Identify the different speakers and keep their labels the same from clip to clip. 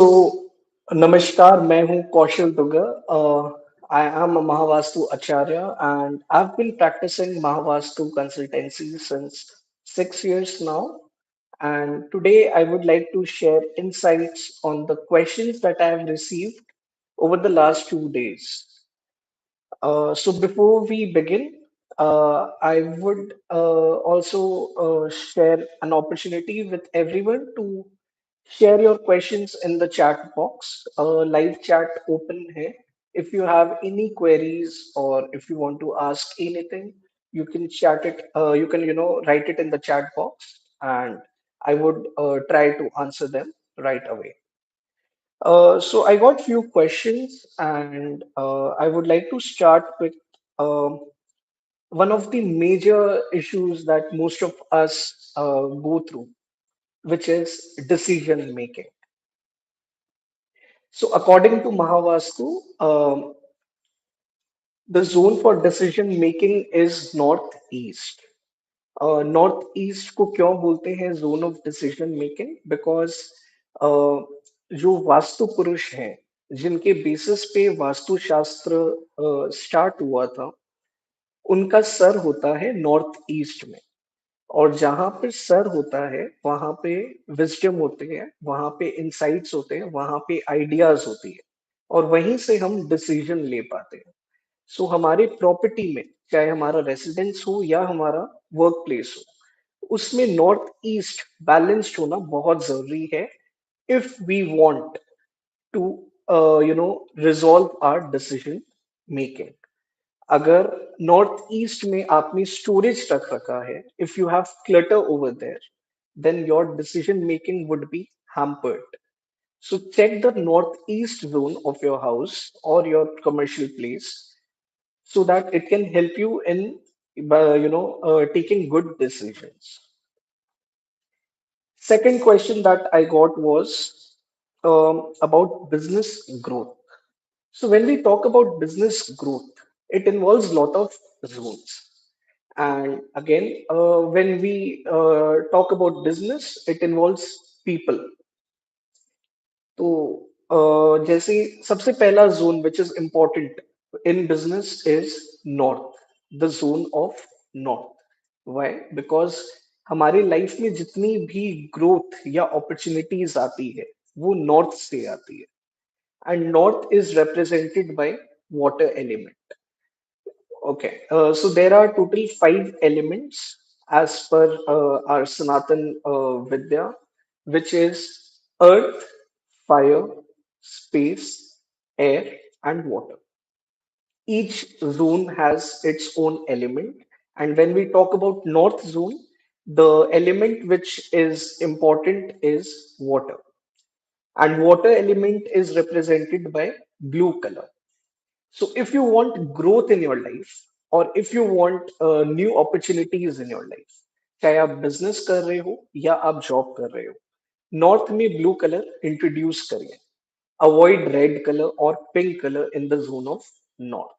Speaker 1: So, Namaskar, मैं हूँ कौशल दुगर. I am a MahaVastu Acharya and I've been practicing MahaVastu consultancy since 6 years now. And today I would like to share insights on the questions that I have received over the last 2 days. So before we begin, I would also share an opportunity with everyone to share your questions in the chat box. Live chat open hai. If you have any queries or if you want to ask anything, you can chat it. You can write it in the chat box, and I would try to answer them right away. So I got few questions, and I would like to start with um one of the major issues that most of us go through, which is decision making. So according to MahaVastu, the zone for decision making is northeast. North east को क्यों बोलते हैं zone of decision making? Because जो वास्तु पुरुष हैं, जिनके basis पे वास्तुशास्त्र start हुआ था, उनका सर होता है नॉर्थ ईस्ट में. और जहां पे सर होता है वहां पे विजडम होती है, वहां पे इंसाइट्स होते हैं, वहां पे आइडियाज होती है, और वहीं से हम डिसीजन ले पाते हैं. सो हमारे प्रॉपर्टी में, चाहे हमारा रेसिडेंस हो या हमारा वर्क प्लेस हो, उसमें नॉर्थ ईस्ट बैलेंस्ड होना बहुत जरूरी है if we want to resolve our decision making. अगर नॉर्थ ईस्ट में आपने स्टोरेज रख रखा है, if you have clutter over there, then your decision making would be hampered. So check the northeast zone of your house or your commercial place so that it can help you in taking good decisions. Second question that I got was about business growth. So when we talk about business growth, it involves a lot of zones. And again, when we talk about business, it involves people. तो जैसे सबसे पहला zone which is important in business is north, the zone of north. Why? Because हमारी life में जितनी भी growth या opportunities आती है, वो नॉर्थ से आती है. And north is represented by water element. Okay, so there are total 5 elements as per our Sanatan Vidya, which is earth, fire, space, air, and water. Each zone has its own element. And when we talk about North Zone, the element which is important is water. And water element is represented by blue color. So if you want growth in your life or if you want new opportunities in your life, चाहे आप business कर रहे हो या आप job कर रहे हो, नॉर्थ में ब्लू कलर इंट्रोड्यूस करिए. अवॉइड रेड कलर और pink colour in the zone of north.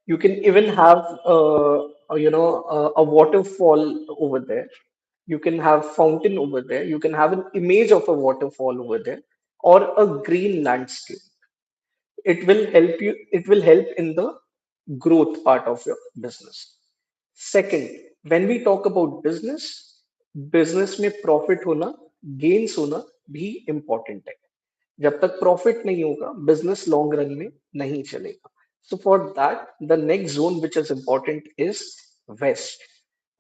Speaker 1: You can even have a waterfall over there. You can have fountain over there. You can have an image of a waterfall over there, or a green landscape. It will help in the growth part of your business. Second, when we talk about business, business में profit होना, gains होना भी important है. जब तक profit नहीं होगा, business long run में नहीं चलेगा. So for that, the next zone which is important is west.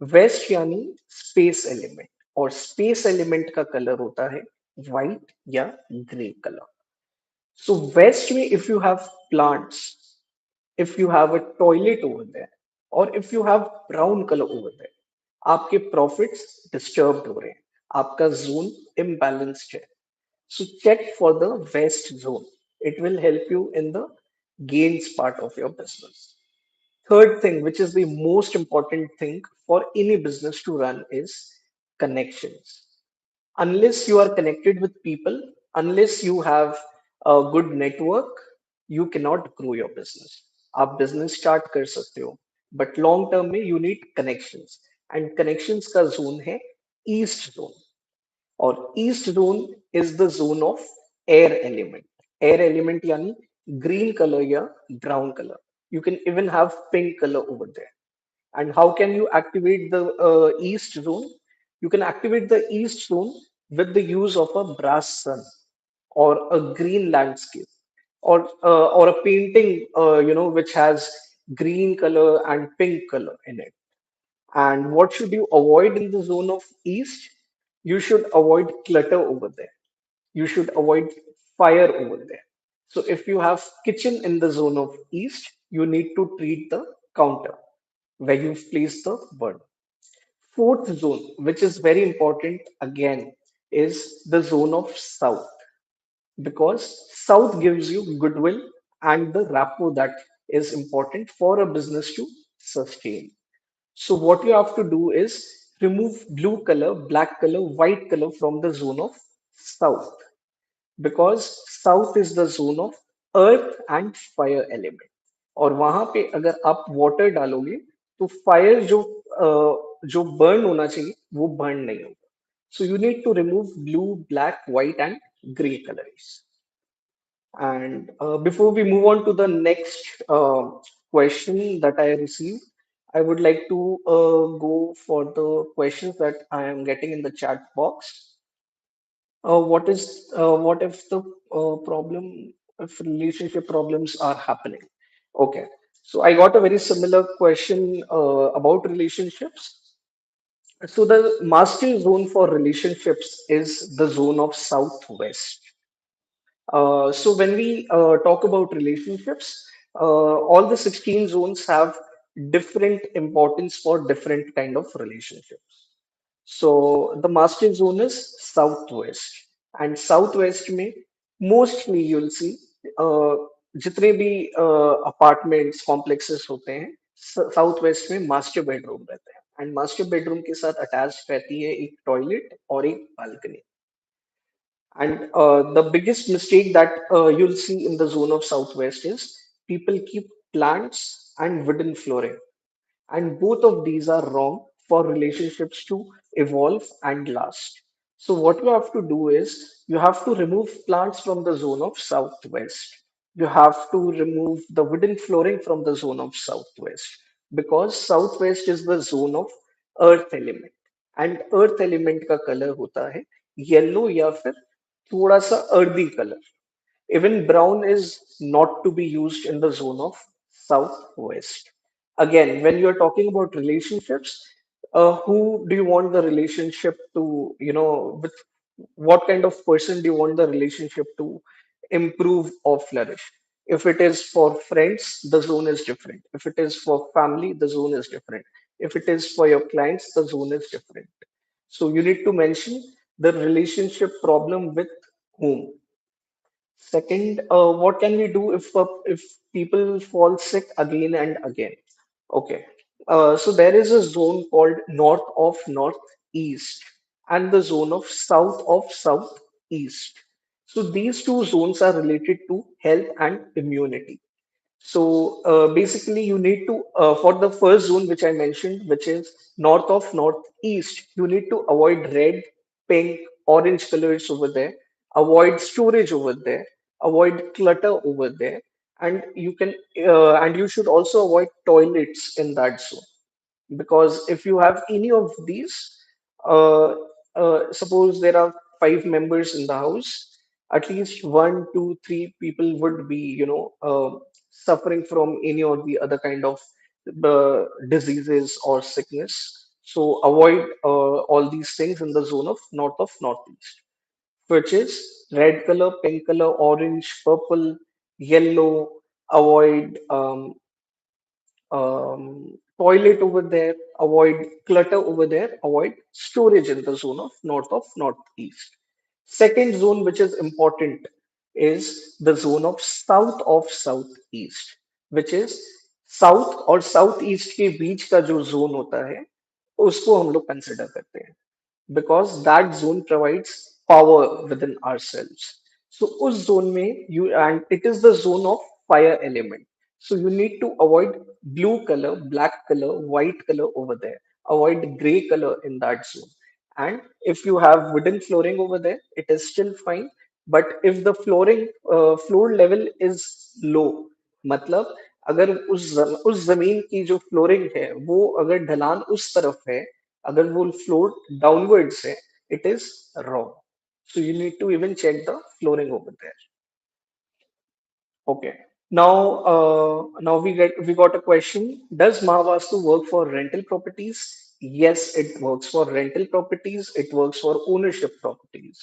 Speaker 1: West यानी स्पेस एलिमेंट, और स्पेस एलिमेंट का कलर होता है व्हाइट या ग्रे कलर. So west में if you have plants, if you have a toilet over there, or if you have brown color over there, आपके profits disturbed हो रहे हैं, आपका zone imbalanced है. So check for the west zone. It will help you in the gains part of your business. Third thing, which is the most important thing for any business to run, is connections. Unless you are connected with people, unless you have a good network, you cannot grow your business. आप business start कर सकते हो, but long term में you need connections, and connections का zone है east zone. और east zone is the zone of air element. Air element यानी green colour या brown colour. You can even have pink color over there. And how can you activate the east zone? You can activate the east zone with the use of a brass sun or a green landscape or a painting, which has green color and pink color in it. And what should you avoid in the zone of east? You should avoid clutter over there. You should avoid fire over there. So if you have kitchen in the zone of east, you need to treat the counter where you've placed the bird. Fourth zone, which is very important again, is the zone of south, because south gives you goodwill and the rapport that is important for a business to sustain. So what you have to do is remove blue color, black color, white color from the zone of south, because south is the zone of earth and fire element. और वहां पे अगर आप water डालोगे तो fire जो burn होना चाहिए वो बर्न नहीं होगा. So you need to remove blue, black, white, and gray colors. And before we move on to the next question that I received, I would like to go for the questions that I am getting in the chat box. What if the problem, if relationship problems are happening? Okay, so I got a very similar question about relationships. So the master zone for relationships is the zone of southwest. So when we talk about relationships, all the 16 zones have different importance for different kind of relationships. So the master zone is southwest, and southwest में mostly you'll see uh, जितने भी apartments complexes होते हैं south west में master bedroom रहते हैं, and master bedroom के साथ अटैच रहती है एक टॉयलेट और एक balcony. And the biggest mistake that you'll see in the zone of southwest is people keep plants and wooden flooring, and both of these are wrong for relationships to evolve and last. So what you have to do is you have to remove plants from the zone of southwest. You have to remove the wooden flooring from the zone of southwest, because southwest is the zone of earth element, and earth element का color होता है yellow या फिर थोड़ा सा earthy color. Even brown is not to be used in the zone of southwest. Again, when you're talking about relationships, who do you want the relationship to, with what kind of person do you want the relationship to improve or flourish? If it is for friends, the zone is different. If it is for family, the zone is different. If it is for your clients, the zone is different. So you need to mention the relationship problem with whom. Second, what can we do if people fall sick again and again? Okay, so there is a zone called north of northeast and the zone of southeast. So these two zones are related to health and immunity. So basically, you need to, for the first zone which I mentioned, which is north of northeast, you need to avoid red, pink, orange colors over there, avoid storage over there, avoid clutter over there, and and you should also avoid toilets in that zone, because if you have any of these, uh, suppose there are five members in the house, at least one, two, three people would be, suffering from any or the other kind of diseases or sickness. So avoid all these things in the zone of north of northeast, which is red color, pink color, orange, purple, yellow. Avoid toilet over there, avoid clutter over there, avoid storage in the zone of northeast. Second zone which is important is the zone of southeast, which is south और south east के बीच का जो zone होता है उसको हम लोग consider करते हैं, because that zone provides power within ourselves. So उस zone में you, and it is the zone of fire element. So you need to avoid blue color, black color, white color over there. Avoid gray color in that zone. And if you have wooden flooring over there, it is still fine. But if the floor level is low, मतलब अगर उस जमीन की जो flooring है वो अगर ढलान उस तरफ है, अगर वो फ्लोर डाउनवर्ड्स है, it is wrong. So you need to even check the flooring over there. Okay. Now we got a question. Does MahaVastu work for rental properties? Yes, it works for rental properties. It works for ownership properties.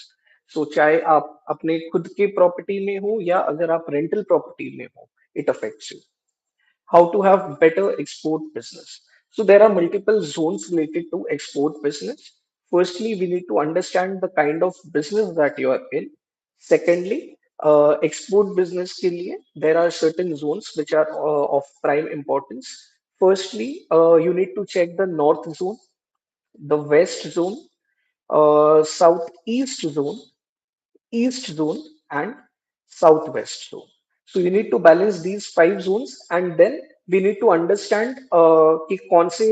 Speaker 1: So चाहे आप अपने खुद के property में हो या अगर आप रेंटल प्रॉपर्टी में हो, it affects you. How to have better export business. So there are multiple zones related to export business. Firstly, we need to understand the kind of business that you are in. Secondly, export business के लिए there are certain zones which are of prime importance. Firstly, you need to check the north zone, the west zone, southeast zone, east zone, and southwest zone. So you need to balance these five zones, and then we need to understand कि कौन से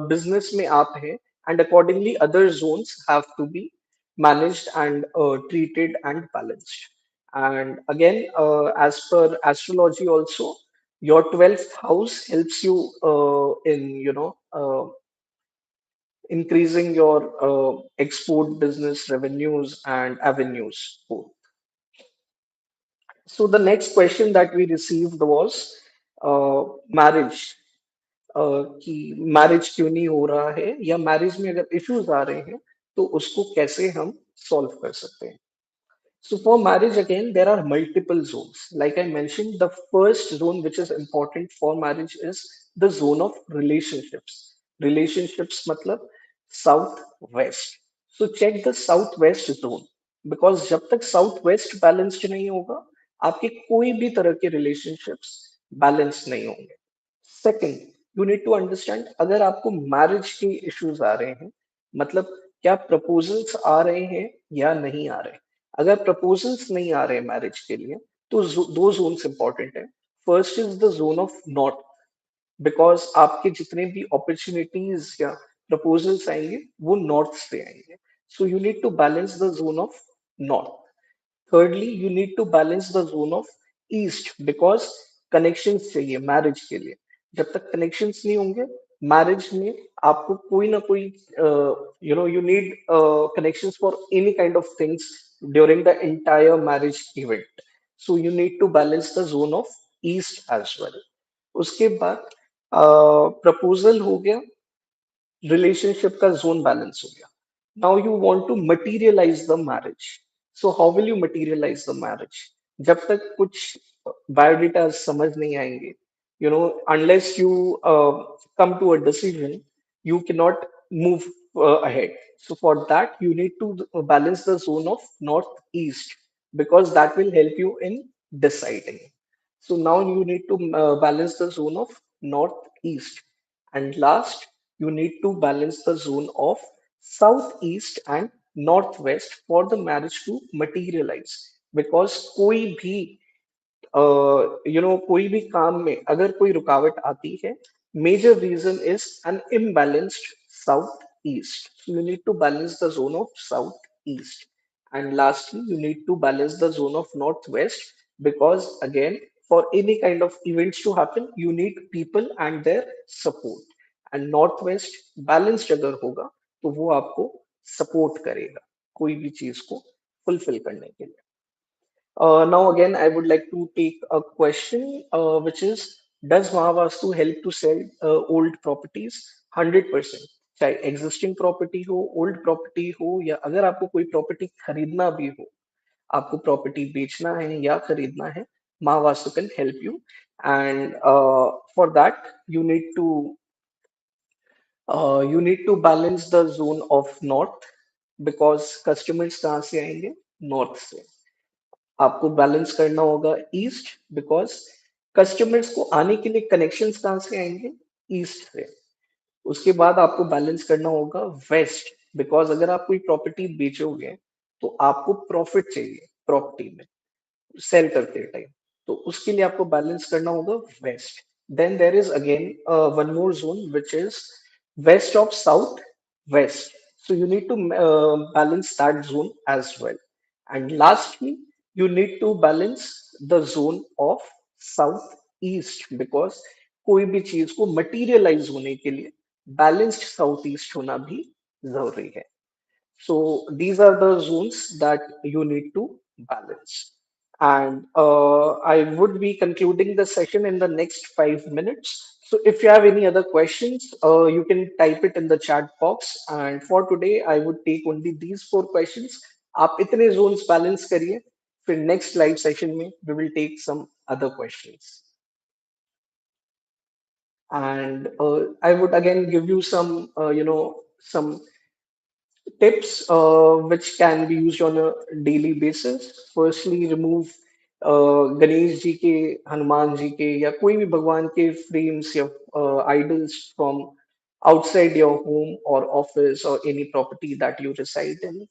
Speaker 1: business में आप हैं, and accordingly other zones have to be managed and treated and balanced. And again, as per astrology also, your 12th house helps you in increasing your export business revenues and avenues both. So the next question that we received was marriage. कि marriage क्यों नहीं हो रहा है या marriage में अगर issues आ रहे हैं तो उसको कैसे हम सॉल्व कर सकते हैं. So for marriage again, there are multiple zones. Like I mentioned, the first zone which is important for marriage is the zone of relationships. Relationships matlab south west. So check the southwest zone because जब तक southwest balanced नहीं होगा, आपके कोई भी तरह के relationships balance नहीं होंगे. Second, you need to understand अगर आपको मैरिज के इश्यूज आ रहे हैं, मतलब क्या प्रपोजल्स आ रहे हैं या नहीं आ रहे. अगर प्रपोजल्स नहीं आ रहे मैरिज के लिए तो दो जोन्स इंपॉर्टेंट है. First is the zone of north because आपके जितने भी अपॉर्चुनिटीज या प्रपोजल्स आएंगे वो नॉर्थ से आएंगे. So you need to balance the zone of north. Thirdly, you need to balance the zone of east because connections चाहिए मैरिज के लिए. जब तक connections नहीं होंगे मैरिज में आपको कोई ना कोई you need connections for any kind of things during the entire marriage event. So you need to balance the zone of east as well. उसके बाद प्रपोजल हो गया, रिलेशनशिप का जोन बैलेंस हो गया. Now you want to materialise the marriage. So how will you materialise the marriage. जब तक कुछ बायोडेटा समझ नहीं आएंगे, unless you come to a decision, you cannot move ahead. So for that, you need to balance the zone of northeast because that will help you in deciding. So now you need to balance the zone of northeast. And last, you need to balance the zone of southeast and northwest for the marriage to materialize. Because कोई भी कोई भी काम में अगर कोई रुकावट आती है, major reason is an imbalanced south east. You need to balance the zone of south east. And lastly, you need to balance the zone of northwest because again, for any kind of events to happen, you need people and their support. And northwest balanced अगर होगा तो वो आपको support करेगा कोई भी चीज को फुलफिल करने के लिए. Now again, I would like to take a question, which is, does Mahavastu help to sell old properties? 100%. चाहे existing property हो, old property हो, या अगर आपको कोई property खरीदना भी हो, आपको property बेचना है या खरीदना है, Mahavastu can help you. And for that, you need to balance the zone of north because customers कहाँ से आएंगे? North से. आपको बैलेंस करना होगा ईस्ट बिकॉज कस्टमर्स को आने के लिए कनेक्शंस कहाँ से आएंगे? ईस्ट से. उसके बाद आपको बैलेंस करना होगा वेस्ट बिकॉज अगर आप कोई प्रॉपर्टी बेचोगे तो आपको प्रॉफिट चाहिए प्रॉपर्टी में सेल करते टाइम. तो उसके लिए आपको बैलेंस करना होगा west. Then there is again one more zone which is west of south west. So you need to balance that zone as well. And lastly, you need to balance the zone of south east, because कोई भी चीज को materialise होने के लिए balanced south east होना भी जरूरी है. So these are the zones that you need to balance. And I would be concluding the session in the next 5 minutes. So if you have any other questions, you can type it in the chat box. And for today, I would take only these 4 questions. आप इतने zones balance करिए. फिर next live session में we will take some other questions. And I would again give you some, some tips which can be used on a daily basis. Firstly, remove Ganesh ji के, हनुमान जी के या कोई भी भगवान के frames या idols from outside your home or office or any property that you reside in.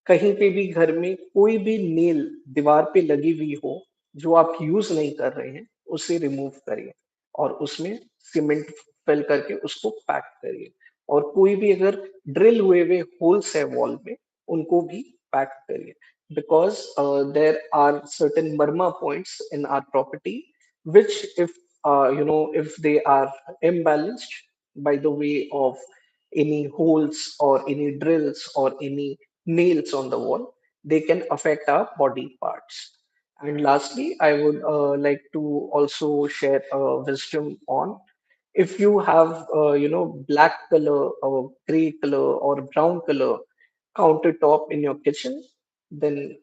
Speaker 1: कहीं पे भी घर में कोई भी नेल दीवार पे लगी हुई हो जो आप यूज नहीं कर रहे हैं, उसे रिमूव करिए और उसमें सीमेंट फिल करके उसको पैक करिए. और कोई भी अगर ड्रिल हुए होल्स है वॉल में, उनको भी पैक करिए, because there are certain marma points in our property which if they are imbalanced by the way of any holes or any drills or any nails on the wall, they can affect our body parts. And lastly, I would like to also share wisdom on, if you have black color or gray color or brown color countertop in your kitchen, then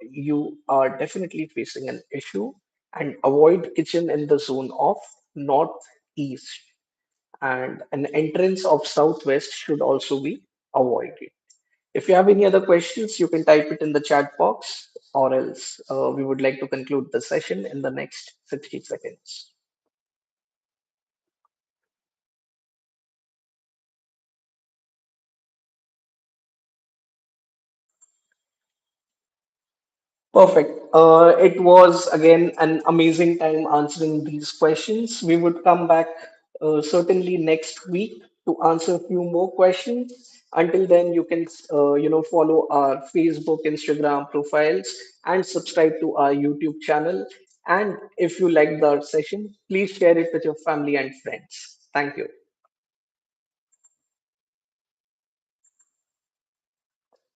Speaker 1: you are definitely facing an issue. And avoid kitchen in the zone of northeast, and an entrance of southwest should also be avoided. If you have any other questions, you can type it in the chat box, or else we would like to conclude the session in the next 60 seconds. Perfect. It was again an amazing time answering these questions. We would come back certainly next week to answer a few more questions. Until then, you can follow our Facebook, Instagram profiles and subscribe to our YouTube channel. And if you liked our session, please share it with your family and friends. Thank you.